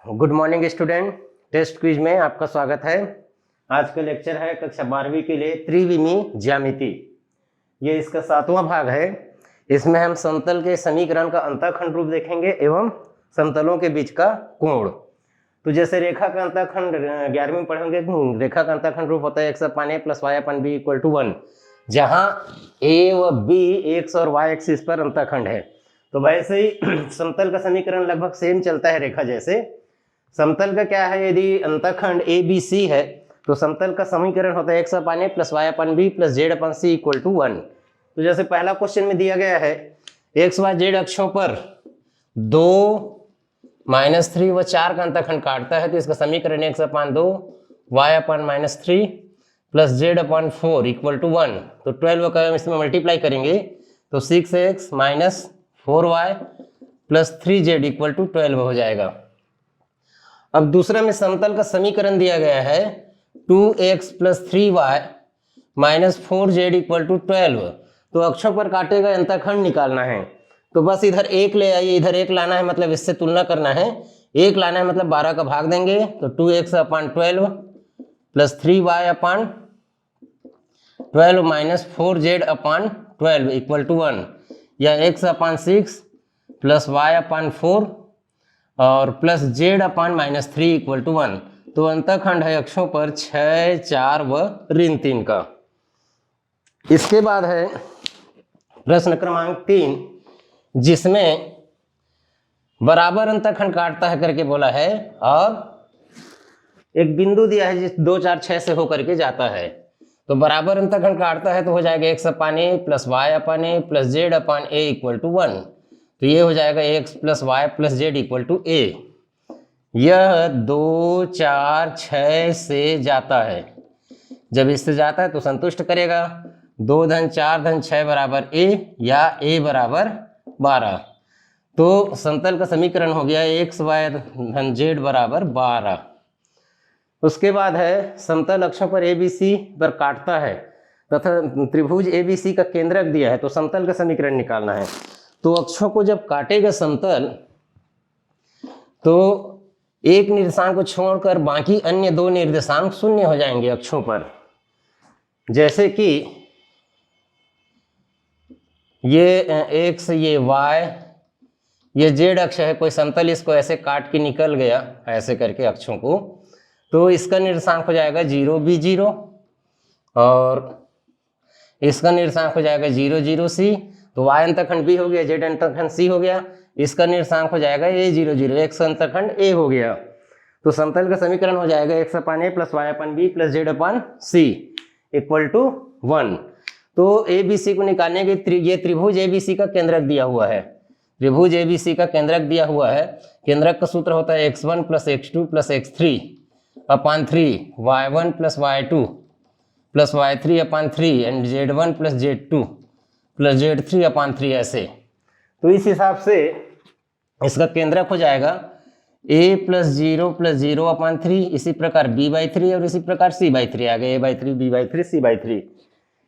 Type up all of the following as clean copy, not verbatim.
Good morning student. Test quiz में आपका स्वागत है। आज का लेक्चर है कक्षा 12वीं के लिए त्रिविमीय ज्यामिति। ये इसका 7वां भाग है। इसमें हम समतल के समीकरण का अंतःखंड रूप देखेंगे एवं समतलों के बीच का कोण। तो जैसे रेखा का अंतःखंड 11वीं में पढ़ेंगे, रेखा का अंतःखंड रूप होता है x upon a plus y upon b equal to 1, जहाँ a व b x और y एक्सिस पर अंतःखंड है। तो वैसे ही समतल का समीकरण लगभग सेम चलता है रेखा जैसे। समतल का क्या है, यदि अंतःखंड ए बी सी है तो समतल का समीकरण होता है x upon a plus y upon b plus z upon c equal to 1। तो जैसे पहला क्वेश्चन में दिया गया है x y z अक्षों पर 2, -3 व 4 का अंतःखंड काटता है, तो इसका समीकरण x upon 2 y upon -3 plus z upon 4 equal to 1। तो 12 का हम इसमें मल्टीप्लाई करेंगे तो 6x minus 4y plus 3z equal to 12 हो जाएगा। अब दूसरा में समतल का समीकरण दिया गया है 2x plus 3y minus 4z equal to 12। तो अक्षों पर काटे गए अंतःखंड निकालना है। तो बस इधर एक ले आइए, इधर एक लाना है, मतलब इससे तुलना करना है। एक लाना है मतलब 12 का भाग देंगे तो 2x upon 12 plus 3y upon 12 minus 4z upon 12 equal to 1, या x upon 6 plus y upon 4 और plus z upon -3 equal to 1। तो अंतःखंड है अक्षों पर 6, 4 व ऋण 3 का। इसके बाद है प्रश्न क्रमांक 3, जिसमें बराबर अंतःखंड काटता है करके बोला है और एक बिंदु दिया है जिस 2, 4, 6 से होकर के जाता है। तो बराबर अंतःखंड काटता है तो हो जाएगा x upon a plus y अपन a प्लस z अपन a इक्वल टू 1। तो ये हो जाएगा x plus y plus z equal to a. यह 2, 4, 6 से जाता है। जब इससे जाता है तो संतुष्ट करेगा। 2 धन 4 धन 6 बराबर a, या a बराबर 12। तो समतल का समीकरण हो गया x वाई धन z बराबर 12। उसके बाद है समतल अक्षों पर ए बी सी पर काटता है तथा त्रिभुज ए बी सी का केंद्रक दिया है, तो समतल का समीकरण निकालना है। तो अक्षों को जब काटेगा समतल तो एक निर्देशांक को छोड़कर बाकी अन्य 2 निर्देशांक शून्य हो जाएंगे अक्षों पर। जैसे कि ये x, ये y, ये z अक्ष है। कोई समतल इसको ऐसे काट के निकल गया ऐसे करके अक्षों को, तो इसका निर्देशांक हो जाएगा 0 b 0 और इसका निर्देशांक हो जाएगा 0 0 c। तो y अंतःखंड b हो गया, z अंतःखंड c हो गया। इसका निर्देशांक हो जाएगा a 0 0, x अंतःखंड a हो गया। तो समतल का समीकरण हो जाएगा x upon a plus y upon b plus z upon c equal to 1। तो a b c को निकालने के ये त्रिभुज a b c का केंद्रक दिया हुआ है। त्रिभुज a b c का केंद्रक दिया हुआ है। केंद्रक का सूत्र होता है x1 plus x2 plus x3 upon 3, y1 plus y2 plus y3 upon 3 and z1 plus z2 plus z3 अपन 3 ऐसे। तो इस हिसाब से इसका केंद्रक हो जाएगा a प्लस 0 अपन 3, इसी प्रकार b/3 और इसी प्रकार c/3 आ गया, a/3 b/3 c/3।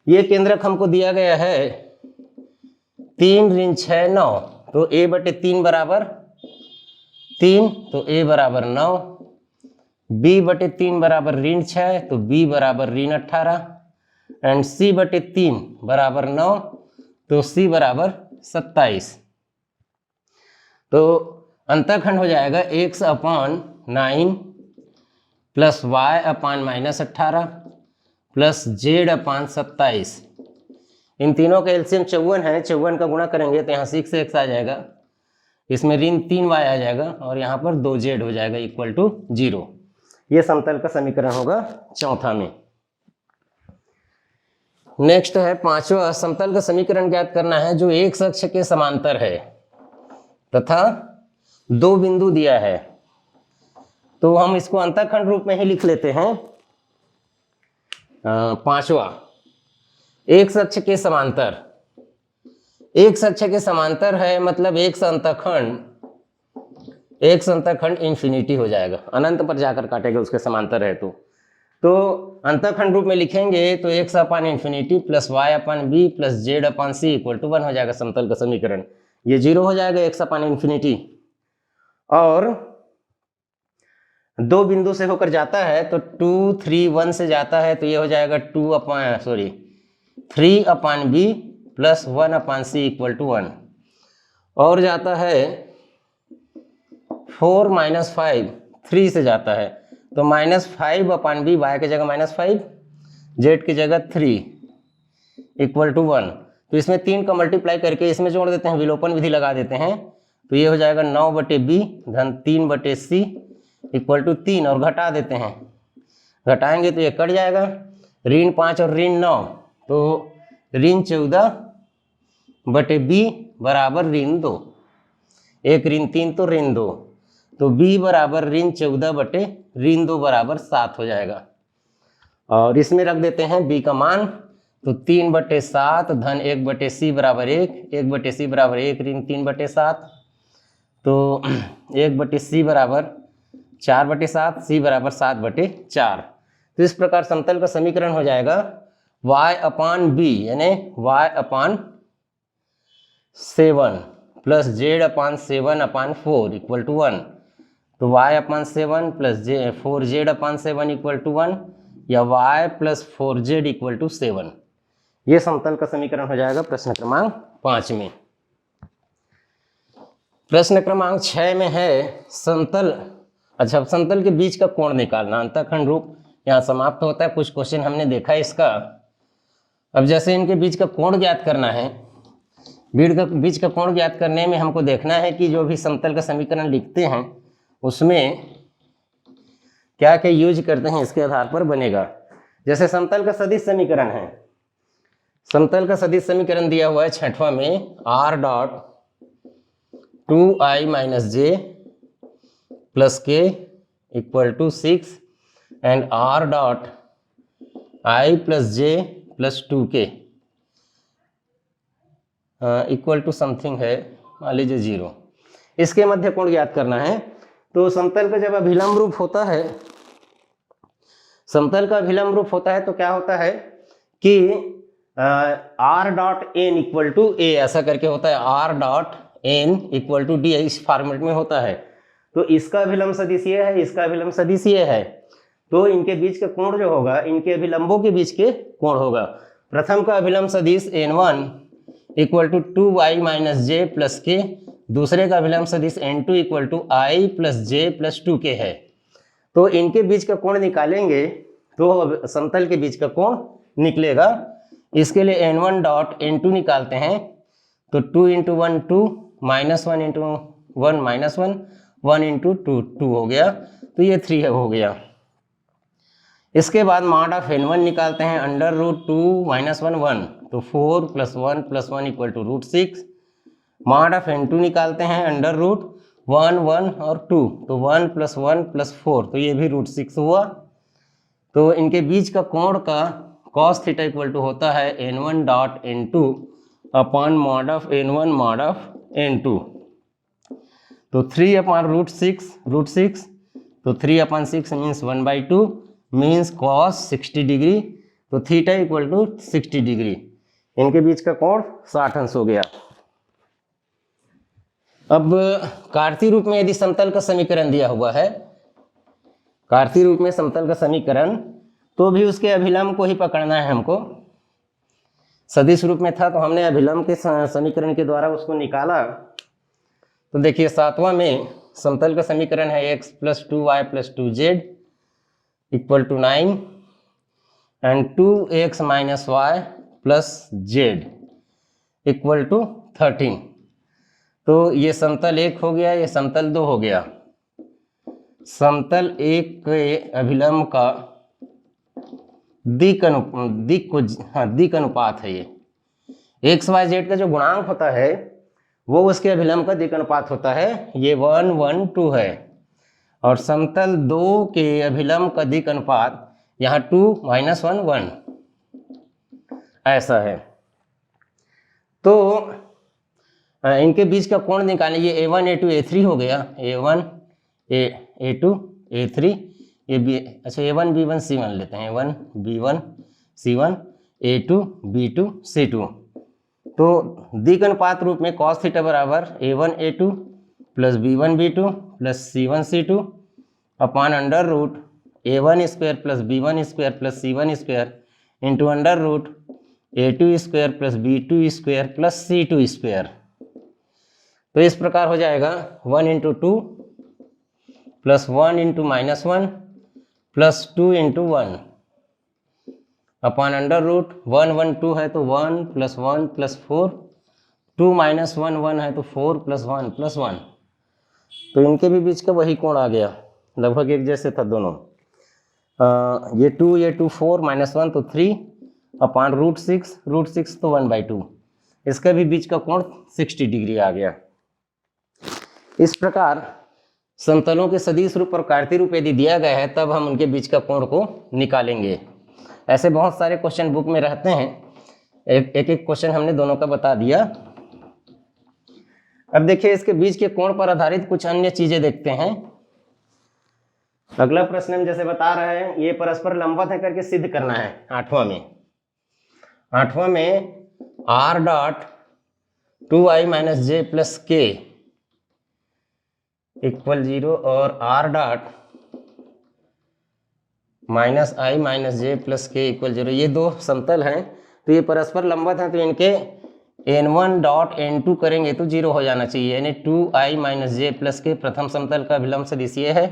ये केंद्रक हमको दिया गया है 3 ऋण 6 9। तो a/3 बराबर 3, तो a बराबर 9, b/3 बराबर ऋण 6, तो b बराबर ऋण 18 एंड c/3 बराबर 9, तो c बराबर 27। तो अंतःखंड हो जाएगा x अपन 9 प्लस y अपन -18 प्लस z अपन 27। इन तीनों का एलसीएम 54 है। 54 का गुणा करेंगे तो यहाँ 6x आ जाएगा, इसमें ऋण 3y आ जाएगा और यहाँ पर 2z हो जाएगा इक्वल टू 0। ये समतल का समीकरण होगा चौथा में। नेक्स्ट है 5वां, समतल का समीकरण ज्ञात करना है जो एक अक्ष के समांतर है तथा 2 बिंदु दिया है। तो हम इसको अंतःखंड रूप में ही लिख लेते हैं। 5वां, एक अक्ष के समांतर। एक अक्ष के समांतर है मतलब एक अंतःखंड इंफिनिटी हो जाएगा, अनंत पर जाकर काटेगा उसके समांतर है। तो अंतःखंड रूप में लिखेंगे तो x upon infinity plus y upon b plus z upon c equal to 1 हो जाएगा समतल का समीकरण। ये 0 हो जाएगा x अपन इंफिनिटी। और दो बिंदु से होकर जाता है तो 2 3 1 से जाता है तो ये हो जाएगा 3/b plus 1/c equal to 1। और जाता है 4 - 5 3 से जाता है तो -5/b, y की जगह -5, z की जगह 3 इक्वल टू 1। तो इसमें 3 का मल्टीप्लाई करके इसमें जोड़ देते हैं, विलोपन विधि लगा देते हैं, तो ये हो जाएगा 9/b धन 3/c इक्वल टू 3, और घटा देते हैं, घटाएंगे तो ये कट जाएगा, ऋण 5 और ऋण 9 तो ऋण 14/b बराबर ऋण 2, 1 ऋण 3 तो ऋण 2, तो b बराबर ऋण 14/ऋण 2 बराबर 7 हो जाएगा। और इसमें रख देते हैं b का मान, तो 3/7 धन 1/c बराबर 1, 1/c बराबर 1 ऋण 3/7, तो 1/c बराबर 4/7, c बराबर 7/4। तो इस प्रकार समतल का समीकरण हो जाएगा y/b यानी y/7 plus z/7/4 equal to 1, तो y/7 plus 4z/7 equal to 1 या y plus 4z equal to 7। ये समतल का समीकरण हो जाएगा प्रश्न क्रमांक 5 में। प्रश्न क्रमांक 6 में है समतल, अच्छा समतल के बीच का कोण निकालना, अंतःखंड रूप यहाँ समाप्त होता है। कुछ क्वेश्चन हमने देखा है इसका। अब जैसे इनके बीच का कोण ज्ञात करना है, बीच का कोण ज्ञात करने में हमको देखना है कि जो भी समतल का समीकरण लिखते हैं उसमें क्या क्या यूज करते हैं, इसके आधार पर बनेगा। जैसे समतल का सदिश समीकरण है, समतल का सदिश समीकरण दिया हुआ है 6वां में, r dot 2i - j plus k equal to 6 and r dot i plus j plus 2k equal to something है, मान लीजिए 0। इसके मध्य कोण ज्ञात करना है। तो समतल का जब अभिलंब रूप होता है, समतल का अभिलंब रूप होता है तो क्या होता है कि r dot n equal to a ऐसा करके होता है, r dot n equal to d इस फॉर्मेट में होता है। तो इसका अभिलंब सदिश ये है, इसका अभिलंब सदिश ये है, तो इनके बीच का कोण जो होगा इनके अभिलंबों के बीच के कोण होगा। प्रथम का अभिलंब सदिश n1 equal to 2y - j plus k, दूसरे का अभिलंब सदिश n2 equal to i plus j plus 2k है। तो इनके बीच का कोण निकालेंगे तो समतल के बीच का कोण निकलेगा। इसके लिए n1 डॉट n2 निकालते हैं, तो 2 × 1 2 -1 × 1 -1 1 × 2 2 हो गया, तो ये 3 हो गया। इसके बाद मॉड ऑफ n1 निकालते हैं, √2 - 1 1, तो 4 + 1 + 1 equal to √6। Mod of n2 निकालते हैं, √1 1 और 2, तो 1 + 1 + 4, तो ये भी √6 हुआ। तो इनके बीच का कोण का cos थीटा इक्वल टू होता है n1 dot n2 upon mod of n1 mod of n2, तो 3/√6, तो 3/6 मीन्स 1/2 मीन्स cos 60 डिग्री, तो थीटा इक्वल टू 60 डिग्री। इनके बीच का कोण 60 अंश हो गया। अब कार्तीय रूप में यदि समतल का समीकरण दिया हुआ है, कार्तीय रूप में समतल का समीकरण, तो भी उसके अभिलंब को ही पकड़ना है हमको। सदिश रूप में था तो हमने अभिलंब के समीकरण के द्वारा उसको निकाला। तो देखिए 7वां में समतल का समीकरण है x + 2y + 2z equal to 9 and 2x - y + z equal to 13। तो ये समतल 1 हो गया, ये समतल 2 हो गया। समतल 1 के अभिलंब का दिक अनुपात है ये। एक्स वाई जेड का जो गुणांक होता है वो उसके अभिलंब का दिक अनुपात होता है, ये 1 1 2 है। और समतल 2 के अभिलंब का दिक अनुपात यहाँ 2 - 1 1 ऐसा है। तो इनके बीच का कोण निकालें, ये a1 a2 a3 हो गया, a1 a2 a3 ये बी, अच्छा a1 b1 c1 लेते हैं, a1 b1 c1 a2 b2 c2। तो दिक अनुपात रूप में cos थीटा बराबर a1 a2 plus b1 b2 plus c1 c2 upon under root a1 square plus b1 square plus c1 square into under root a2 square plus b2 square plus c2 square. तो इस प्रकार हो जाएगा 1 into 2 plus 1 into -1 plus 2 into 1 upon under root 1 1 2 है तो 1 plus 1 plus 4, 2 minus 1 1 है तो 4 plus 1 plus 1। तो इनके भी बीच का वही कोण आ गया, लगभग एक जैसे था दोनों। ये 2 4 -1 तो 3 अपॉन रूट 6 तो 1/2, इसका भी बीच का कोण 60 डिग्री आ गया। इस प्रकार समतलों के सदिश रूप और कार्तीय रूप यदि दिया गया है तब हम उनके बीच का कोण को निकालेंगे। ऐसे बहुत सारे क्वेश्चन बुक में रहते हैं, एक एक क्वेश्चन हमने दोनों का बता दिया। अब देखिए इसके बीच के कोण पर आधारित कुछ अन्य चीजें देखते हैं। अगला प्रश्न हम जैसे बता रहे हैं ये परस्पर लंबवत है करके सिद्ध करना है। आठवां में r डॉट 2i माइनस जे प्लस के इक्वल 0 और r डॉट माइनस आई माइनस जे प्लस के इक्वल 0, ये दो समतल हैं तो ये परस्पर लंबवत हैं, तो इनके n1 डॉट n2 करेंगे तो 0 हो जाना चाहिए, यानी 2i माइनस जे प्लस के प्रथम समतल का अभिलंब सदिश ये है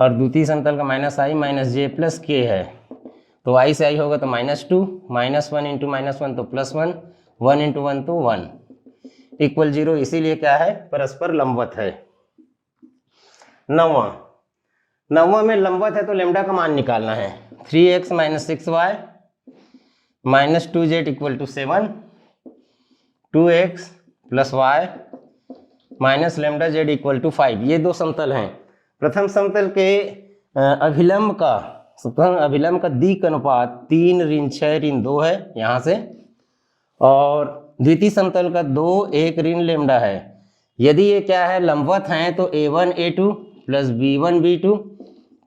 और द्वितीय समतल का माइनस आई माइनस जे प्लस के है। तो i से i होगा तो -2, -1 इंटू -1 तो +1, 1 इंटू 1 तो 1 इक्वल 0, इसीलिए क्या है परस्पर लंबवत है। नौवां में लंबवत है तो लेमडा का मान निकालना है। 3x minus 6y minus 2z equal to 7, 2x plus y minus lambda z equal to 5, ये दो समतल हैं। प्रथम समतल के अभिलंब का दिक् अनुपात 3 ऋण 6 ऋण 2 है यहाँ से, और द्वितीय समतल का 2 1 ऋण लेमडा है। यदि ये क्या है लंबवत हैं तो a1 a2 plus b1 b2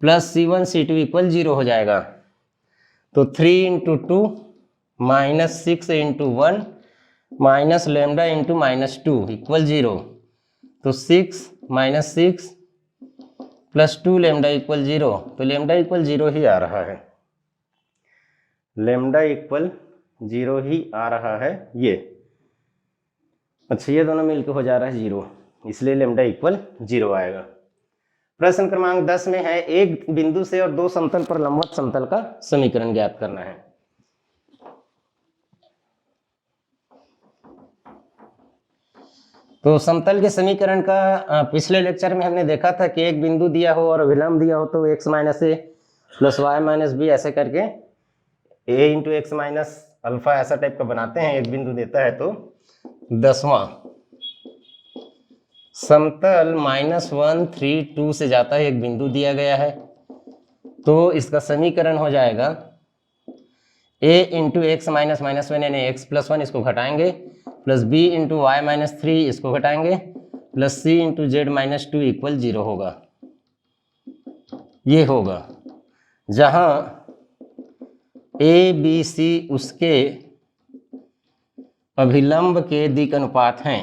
plus c1 c2 equal 0 हो जाएगा। तो 3 into 2 minus 6 into 1 minus lambda into -2 equal 0, तो 6 माइनस 6 प्लस 2 लेमडा इक्वल 0, तो लेमडा इक्वल 0 ही आ रहा है, लेमडा इक्वल 0 ही आ रहा है ये। अच्छा ये दोनों मिलकर हो जा रहा है 0, इसलिए लेमडा इक्वल 0 आएगा। प्रश्न क्रमांक 10 में है एक बिंदु से और दो समतल पर लंबवत समतल का समीकरण ज्ञात करना है। तो समतल के समीकरण का पिछले लेक्चर में हमने देखा था कि एक बिंदु दिया हो और अभिलंब दिया हो तो x माइनस ए प्लस वाई माइनस बी ऐसे करके a into x minus alpha ऐसा टाइप का बनाते हैं, एक बिंदु देता है तो। 10वां समतल -1 3 2 से जाता है, एक बिंदु दिया गया है तो इसका समीकरण हो जाएगा a इंटू एक्स माइनस -1 यानी x प्लस 1 इसको घटाएंगे, plus b into y minus 3 इसको घटाएंगे, plus c into z minus 2 equal 0 होगा। ये होगा जहां a b c उसके अभिलंब के दिक् अनुपात हैं।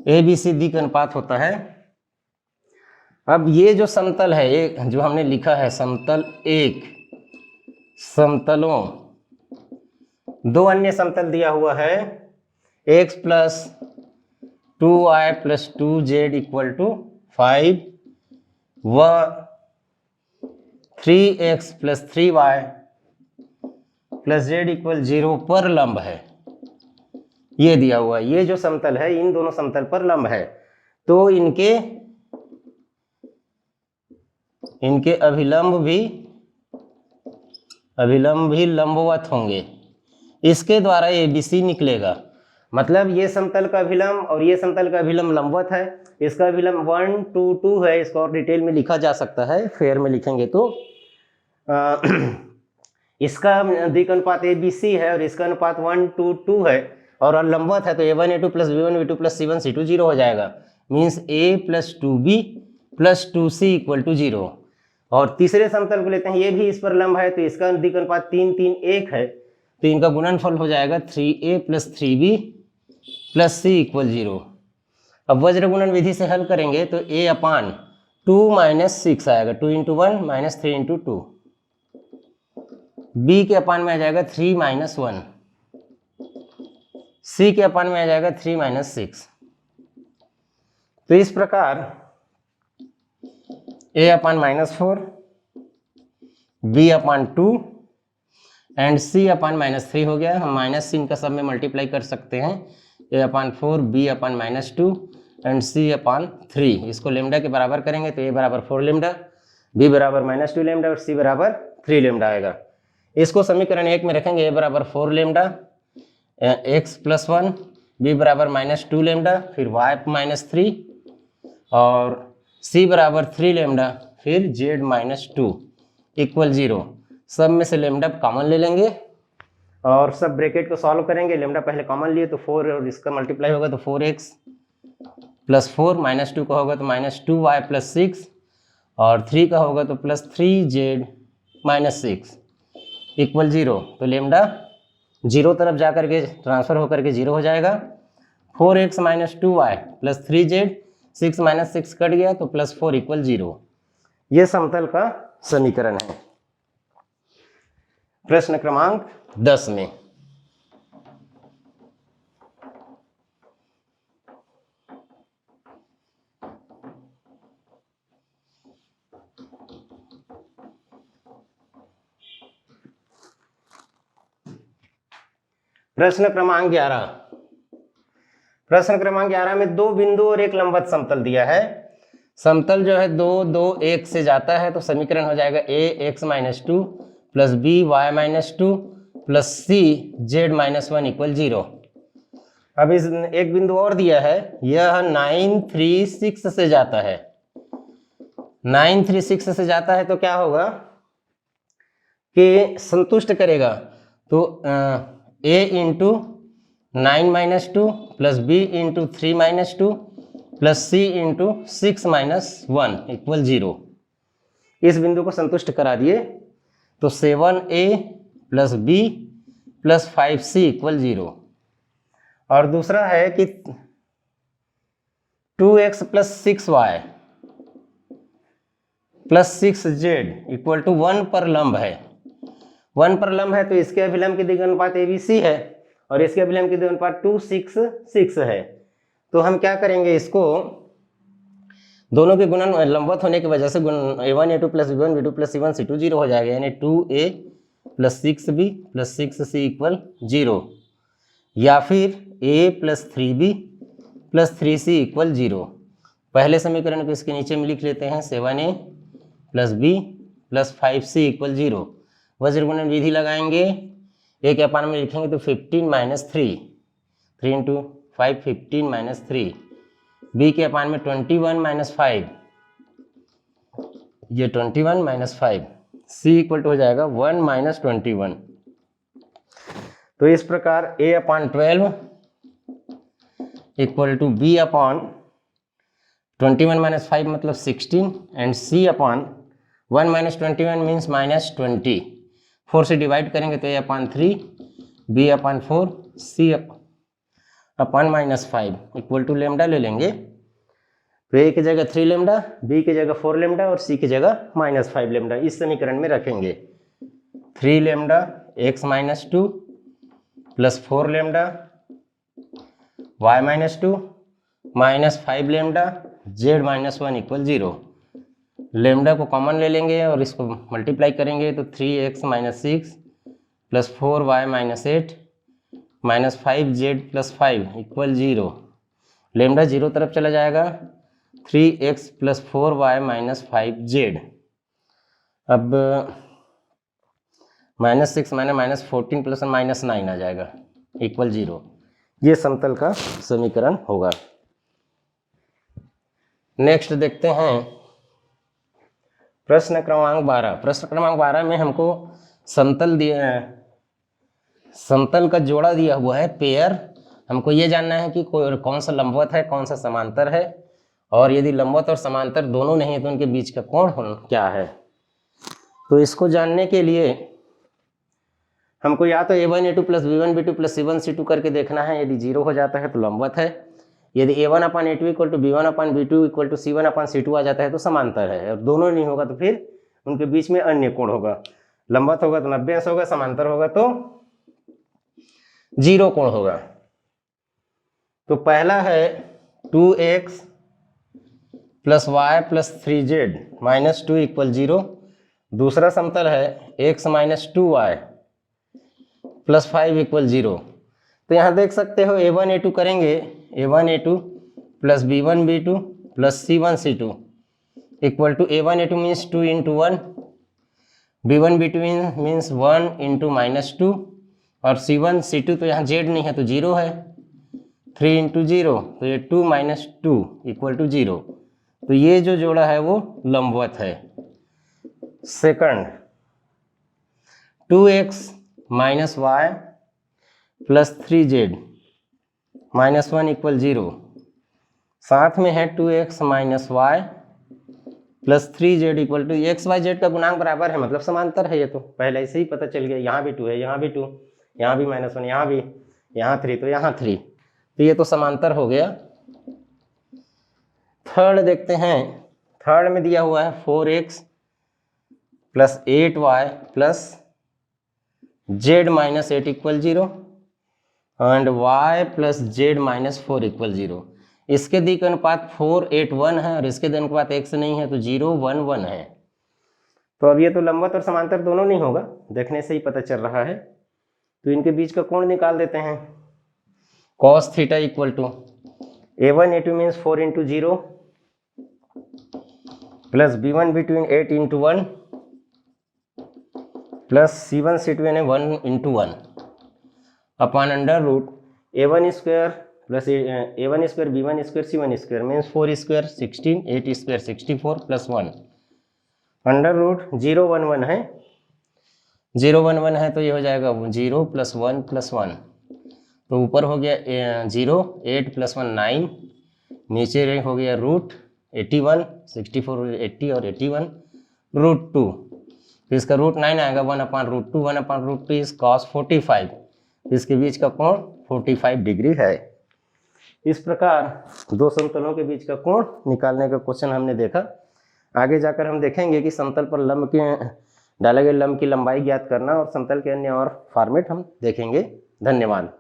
ए बी सी दिक् अनुपात होता है। अब ये जो समतल है, एक जो हमने लिखा है समतल एक, समतलों दो अन्य समतल दिया हुआ है x plus 2y plus 2z equal to 5 व 3x plus 3y plus z equal 0 पर लंब है, ये दिया हुआ है। ये जो समतल है इन दोनों समतल पर लंब है, तो इनके अभिलंब भी लंबवत होंगे। इसके द्वारा ABC निकलेगा, मतलब ये समतल का अभिलंब और ये समतल का अभिलंब लंबवत है। इसका अभिलंब 1 2 2 है, इसको और डिटेल में लिखा जा सकता है, फेयर में लिखेंगे तो इसका दिक् अनुपात ABC है और इसका अनुपात 1 2 2 है और लंबवत है, तो a1 a2 plus b1 b2 plus c1 c2 0 हो जाएगा। Means a plus 2b plus 2c equal to 0। और तीसरे समतल को लेते हैं, ये भी इस पर लंब है तो इसका दिक् अनुपात 3 3 1 है, तो इनका गुणनफल हो जाएगा 3a plus 3b plus c equal 0। अब वज्र गुणन विधि से हल करेंगे तो a अपान 2 माइनस 6 आएगा, 2 इंटू 1 माइनस 3 इंटू 2। b के अपान में आ जाएगा 3 माइनस 1, c के अपान में आ जाएगा 3 माइनस 6। तो इस प्रकार a upon minus 4, b upon 2 and c upon minus 3 हो गया। हम माइनस से इनका सब में मल्टीप्लाई कर सकते हैं, a upon 4, b upon minus 2 and c अपान 3। इसको लेमडा के बराबर करेंगे तो a बराबर 4 लेमडा, b बराबर माइनस 2 लेमडा और c बराबर 3 लेमडा आएगा। इसको समीकरण 1 में रखेंगे, a बराबर 4 लेमडा x प्लस 1, b बराबर माइनस 2 लेमडा, फिर y माइनस 3 और c बराबर 3 लेमडा, फिर z माइनस 2 इक्वल 0। सब में से लेमडा कॉमन ले लेंगे और सब ब्रैकेट को सॉल्व करेंगे। लेमडा पहले कॉमन लिए तो 4 और इसका मल्टीप्लाई होगा तो 4x प्लस 4, माइनस 2 का होगा तो माइनस 2y प्लस 6 और 3 का होगा तो प्लस 3z माइनस 6 इक्वल 0। तो लेमडा 0 तरफ जा करके ट्रांसफर होकर के 0 हो जाएगा। 4x minus 2y plus 3z, 6 minus 6 cut गया तो प्लस 4 इक्वल 0। ये समतल का समीकरण है। प्रश्न क्रमांक 10 में प्रश्न क्रमांक 11। प्रश्न क्रमांक 11 में दो बिंदु और एक लंबवत समतल दिया है। समतल जो है 2, 2, 1 से जाता है तो समीकरण हो जाएगा a x minus 2 plus b y minus 2 plus c z minus 1 equal 0। अब इस एक बिंदु और दिया है, यह 9, 3, 6 से जाता है। 9, 3, 6 से जाता है तो क्या होगा कि संतुष्ट करेगा तो a into 9 minus 2 plus b into 3 minus 2 plus c into 6 minus 1 equal 0। इस बिंदु को संतुष्ट करा दिए तो 7a plus b plus 5c equal 0। और दूसरा है कि 2x plus 6y plus 6z equal to 1 पर लंब है। 1 पर लंब है तो इसके अभिलंब की द्विघात अनुपात ABC है और इसके अभिलंब की द्विघात अनुपात 2, 6, 6 है। तो हम क्या करेंगे, इसको दोनों के गुणन लंबवत होने की वजह से a1 a2 plus b1 b2 plus c1 c2 0 हो जाएगा, यानी 2a plus 6b plus 6c equal 0, या फिर a plus 3b plus 3c equal 0। पहले समीकरण को इसके नीचे में लिख लेते हैं, 7a plus b plus 5c equal 0। वज्र गुणन विधि लगाएंगे, a के अपान में लिखेंगे तो 15 माइनस 3, 3 इंटू 5 15 माइनस 3, b के अपान में 21 माइनस 5, ये 21 माइनस 5, c इक्वल टू हो जाएगा 1 माइनस 21। तो इस प्रकार a upon 12 equal to b upon 21 minus 5 मतलब 16 and c upon 1 minus 21 means minus 20। 4 से डिवाइड करेंगे तो a upon 3, b upon 4, c upon minus 5 equal to lambda ले लेंगे तो a की जगह 3 लेमडा, b की जगह 4 लेमडा और c की जगह माइनस 5 लेमडा इस समीकरण में रखेंगे। 3 lambda x minus 2 plus 4 lambda y minus 2 minus 5 lambda z minus 1 equal 0। Lambda को कॉमन ले लेंगे और इसको मल्टीप्लाई करेंगे तो 3x minus 6 plus 4y minus 8 minus 5z plus 5 equal 0। Lambda 0 तरफ चला जाएगा, 3x plus 4y minus 5z। अब माइनस 6 माइनस 14 प्लस माइनस 9 आ जाएगा इक्वल 0। ये समतल का समीकरण होगा। नेक्स्ट देखते हैं प्रश्न क्रमांक 12। प्रश्न क्रमांक 12 में हमको समतल दिया, समतल का जोड़ा दिया हुआ है पेयर। हमको ये जानना है कि कौन सा लंबवत है कौन सा समांतर है, और यदि लंबवत और समांतर दोनों नहीं है तो उनके बीच का कोण क्या है। तो इसको जानने के लिए हमको या तो a1 a2 plus b1 b2 plus c1 c2 करके देखना है। यदि 0 हो जाता है तो लंबवत है, यदि A1/A2 equal to B1/B2 equal to C1/C2 आ जाता है तो समांतर है, और दोनों नहीं होगा तो फिर उनके बीच में अन्य कोण होगा। लंबवत होगा तो 90 अंश होगा, समांतर होगा तो 0 कोण होगा। तो पहला है 2x plus y plus 3z minus 2 equal 0। दूसरा समतल है x minus 2y plus 5 equal 0। तो यहाँ देख सकते हो A1 A2 करेंगे, A1 A2 plus B1 B2 plus C1 C2 equal to A1 A2 means 2 into 1, B1 B2 means 1 into minus 2, और C1 C2 तो यहाँ Z नहीं है तो 0 है, 3 इंटू 0 तो ये 2 माइनस 2 इक्वल टू 0। तो ये जो जोड़ा है वो लंबवत है। Second 2x minus y plus 3z minus 1 equal 0, साथ में है 2x minus y plus 3z equal to x y z का गुणांक बराबर है, मतलब समांतर है। ये तो पहले ऐसे ही पता चल गया, यहाँ भी 2 है, यहाँ भी 2, यहाँ भी -1, यहाँ भी, यहाँ 3 तो यहाँ 3, तो ये तो समांतर हो गया। थर्ड देखते हैं, थर्ड में दिया हुआ है 4x plus 8y plus z minus 8 equal 0 and y plus z minus 4 equal 0। इसके दिक अनुपात 4 8 1 है और इसके दिक अनुपात x नहीं है तो 0 1 1 है। तो अब ये तो लंबवत और समांतर दोनों नहीं होगा, देखने से ही पता चल रहा है। तो इनके बीच का कोण निकाल देते हैं। cos theta equal to A1 A2 means 4 into 0 plus B1 B2 8 into 1 plus C1 C2 यानी 1 into 1 upon under root A1 square plus A1 square B1 square C1 square means 4 square 16, 8 square 64 plus 1 under root 0 1 1 है, 0 1 1 है तो ये हो जाएगा 0 plus 1 plus 1, तो ऊपर हो गया 0, 8 प्लस 1 9, नीचे हो गया रूट 81, 64 80 और 81 रूट 2, तो इसका रूट 9 आएगा 1 अपॉन रूट 2, 1 अपॉन रूट 2 इज cos 45, इसके बीच का कोण 45 डिग्री है। इस प्रकार दो समतलों के बीच का कोण निकालने का क्वेश्चन हमने देखा। आगे जाकर हम देखेंगे कि समतल पर लंब के डाले गए लंब की लंबाई ज्ञात करना और समतल के अन्य और फॉर्मेट हम देखेंगे। धन्यवाद।